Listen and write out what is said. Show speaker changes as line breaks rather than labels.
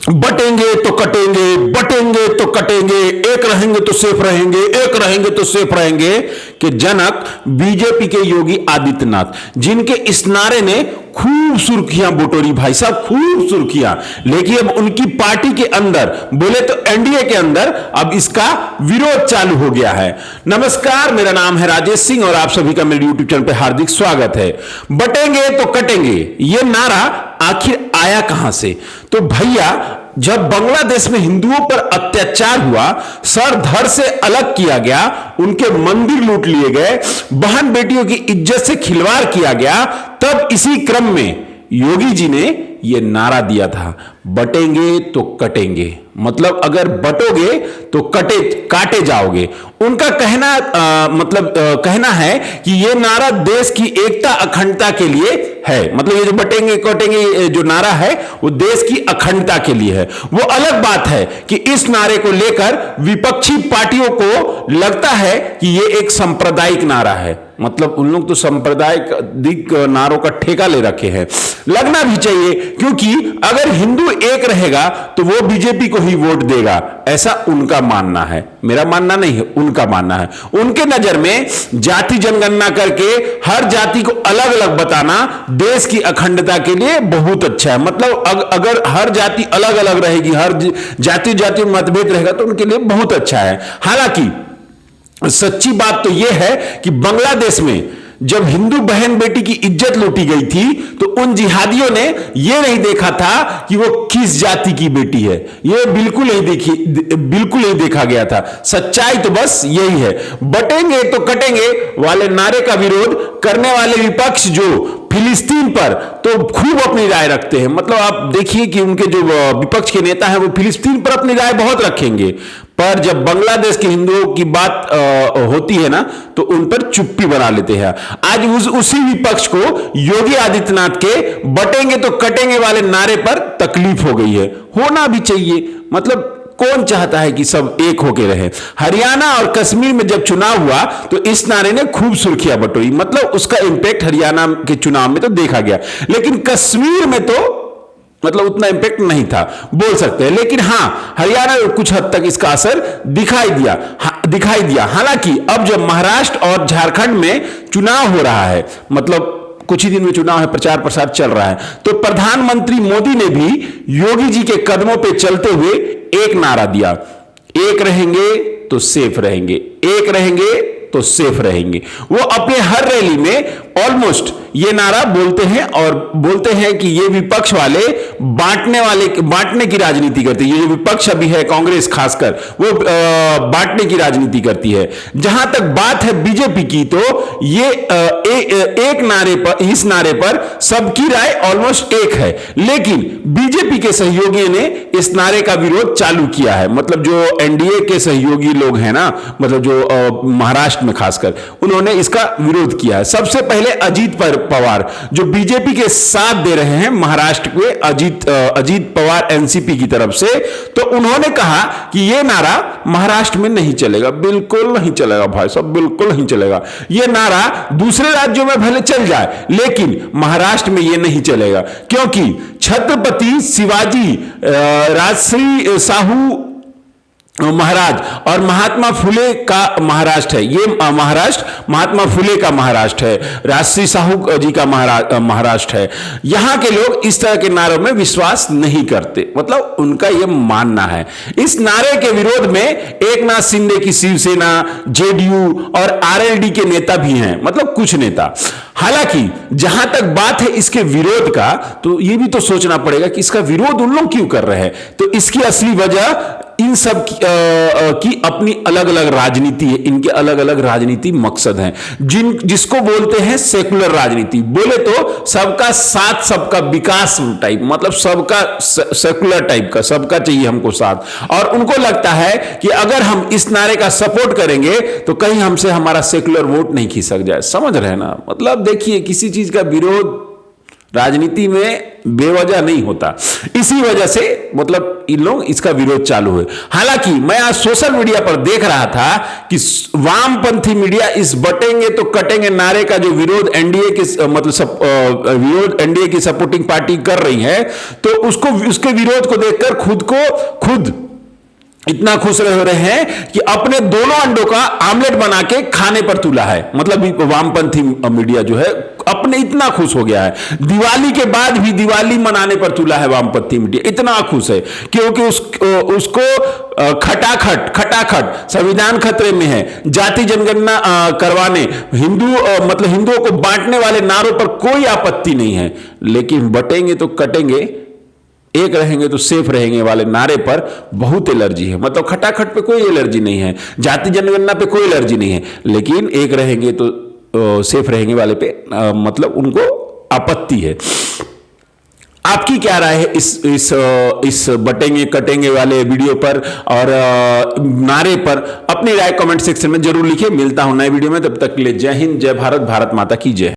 बटेंगे तो कटेंगे, बटेंगे तो कटेंगे, एक रहेंगे तो सेफ रहेंगे, एक रहेंगे तो सेफ रहेंगे कि जनक बीजेपी के योगी आदित्यनाथ, जिनके इस नारे ने खूब सुर्खियां बटोरी भाई साहब, खूब सुर्खियां। लेकिन अब उनकी पार्टी के अंदर, बोले तो एनडीए के अंदर, अब इसका विरोध चालू हो गया है। नमस्कार, मेरा नाम है राजेश सिंह और आप सभी का मेरे यूट्यूब चैनल पे हार्दिक स्वागत है। बटेंगे तो कटेंगे, यह नारा आखिर आया कहां से? तो भैया, जब बांग्लादेश में हिंदुओं पर अत्याचार हुआ, सर धड़ से अलग किया गया, उनके मंदिर लूट लिए गए, बहन बेटियों की इज्जत से खिलवाड़ किया गया, तब इसी क्रम में योगी जी ने यह नारा दिया था, बटेंगे तो कटेंगे। मतलब अगर बटोगे तो काटे जाओगे। उनका कहना है कि यह नारा देश की एकता अखंडता के लिए है। मतलब ये जो बटेंगे कटेंगे जो नारा है वो देश की अखंडता के लिए है। वो अलग बात है कि इस नारे को लेकर विपक्षी पार्टियों को लगता है कि यह एक सांप्रदायिक नारा है। मतलब उन लोग तो सांप्रदायिक नारों का ठेका ले रखे हैं। लगना भी चाहिए, क्योंकि अगर हिंदू एक रहेगा तो वो बीजेपी को ही वोट देगा, ऐसा उनका मानना है। मेरा मानना नहीं है, उनका मानना है। उनके नजर में जाति जनगणना करके हर जाति को अलग अलग बताना देश की अखंडता के लिए बहुत अच्छा है। मतलब अगर हर जाति अलग अलग रहेगी, हर जाति में मतभेद रहेगा तो उनके लिए बहुत अच्छा है। हालांकि सच्ची बात तो यह है कि बांग्लादेश में जब हिंदू बहन बेटी की इज्जत लूटी गई थी तो उन जिहादियों ने यह नहीं देखा था कि वो किस जाति की बेटी है। यह बिल्कुल नहीं देखा गया था। सच्चाई तो बस यही है। बटेंगे तो कटेंगे वाले नारे का विरोध करने वाले विपक्ष जो फिलिस्तीन पर तो खूब अपनी राय रखते हैं। मतलब आप देखिए कि उनके जो विपक्ष के नेता हैं वो फिलिस्तीन पर अपनी राय बहुत रखेंगे, पर जब बांग्लादेश के हिंदुओं की बात होती है ना तो उन पर चुप्पी बना लेते हैं। आज उसी विपक्ष को योगी आदित्यनाथ के बटेंगे तो कटेंगे वाले नारे पर तकलीफ हो गई है। होना भी चाहिए। मतलब कौन चाहता है कि सब एक होके रहे? हरियाणा और कश्मीर में जब चुनाव हुआ तो इस नारे ने खूब सुर्खियां बटोरी। मतलब उसका इंपैक्ट हरियाणा के चुनाव में तो देखा गया, लेकिन कश्मीर में तो मतलब उतना इंपैक्ट नहीं था, बोल सकते हैं। लेकिन हां, हरियाणा में कुछ हद तक इसका असर दिखाई दिया। हालांकि अब जब महाराष्ट्र और झारखंड में चुनाव हो रहा है, मतलब कुछ ही दिन में चुनाव है, प्रचार प्रसार चल रहा है, तो प्रधानमंत्री मोदी ने भी योगी जी के कदमों पे चलते हुए एक नारा दिया, एक रहेंगे तो सेफ रहेंगे, एक रहेंगे तो सेफ रहेंगे। वो अपने हर रैली में ऑलमोस्ट ये नारा बोलते हैं और बोलते हैं कि ये विपक्ष वाले बांटने की राजनीति करती है। ये जो विपक्ष अभी है कांग्रेस खासकर, वो बांटने की राजनीति करती है। जहां तक बात है बीजेपी की, तो ये एक नारे पर, इस नारे पर सबकी राय ऑलमोस्ट एक है, लेकिन बीजेपी के सहयोगियों ने इस नारे का विरोध चालू किया है। मतलब जो एनडीए के सहयोगी लोग हैं ना, मतलब जो महाराष्ट्र में खासकर, उन्होंने इसका विरोध किया है। सबसे पहले अजीत पवार जो बीजेपी के साथ दे रहे हैं महाराष्ट्र के, अजीत पवार एनसीपी की तरफ से, तो उन्होंने कहा कि यह नारा महाराष्ट्र में नहीं चलेगा। बिल्कुल नहीं चलेगा भाई साहब, बिल्कुल नहीं चलेगा। यह नारा दूसरे राज्यों में भले चल जाए, लेकिन महाराष्ट्र में यह नहीं चलेगा, क्योंकि छत्रपति शिवाजी राजश्री साहू महाराज और महात्मा फुले का महाराष्ट्र है। ये महाराष्ट्र महात्मा फुले का महाराष्ट्र है, राजश्री साहू जी का महाराष्ट्र है। यहां के लोग इस तरह के नारों में विश्वास नहीं करते, मतलब उनका यह मानना है। इस नारे के विरोध में एकनाथ शिंदे की शिवसेना, जेडीयू और आरएलडी के नेता भी हैं, मतलब कुछ नेता। हालांकि जहां तक बात है इसके विरोध का, तो यह भी तो सोचना पड़ेगा कि इसका विरोध उन लोग क्यों कर रहे हैं। तो इसकी असली वजह इन सब की अपनी अलग अलग राजनीति है, इनके अलग अलग राजनीति मकसद हैं, जिसको बोलते हैं सेकुलर राजनीति। बोले तो सबका साथ सबका विकास टाइप, मतलब सबका सेकुलर टाइप का, सबका चाहिए हमको साथ। और उनको लगता है कि अगर हम इस नारे का सपोर्ट करेंगे तो कहीं हमसे हमारा सेकुलर वोट नहीं खिसक जाए। समझ रहे हैं ना? मतलब देखिए, किसी चीज का विरोध राजनीति में बेवजह नहीं होता। इसी वजह से मतलब इन लोग इसका विरोध चालू हुए। हालांकि मैं आज सोशल मीडिया पर देख रहा था कि वामपंथी मीडिया इस बटेंगे तो कटेंगे नारे का जो विरोध एनडीए के मतलब विरोध एनडीए की सपोर्टिंग पार्टी कर रही है, तो उसके विरोध को देखकर खुद इतना खुश रह रहे हैं कि अपने दोनों अंडों का आमलेट बना के खाने पर तुला है। मतलब वामपंथी मीडिया जो है अपने इतना खुश हो गया है, दिवाली के बाद भी दिवाली मनाने पर तुला है वामपंथी मीडिया, इतना खुश है क्योंकि उसको खटाखट संविधान खतरे में है, जाति जनगणना करवाने, मतलब हिंदुओं को बांटने वाले नारों पर कोई आपत्ति नहीं है, लेकिन बटेंगे तो कटेंगे, एक रहेंगे तो सेफ रहेंगे वाले नारे पर बहुत एलर्जी है। मतलब खटाखट पे कोई एलर्जी नहीं है, जाति जनगणना पे कोई एलर्जी नहीं है, लेकिन एक रहेंगे तो सेफ रहेंगे वाले पे मतलब उनको आपत्ति है। आपकी क्या राय है इस बटेंगे कटेंगे वाले वीडियो पर और नारे पर? अपनी राय कमेंट सेक्शन में जरूर लिखिए। मिलता हूं नए वीडियो में, तब तक के लिए जय हिंद, जय भारत, भारत माता की जय।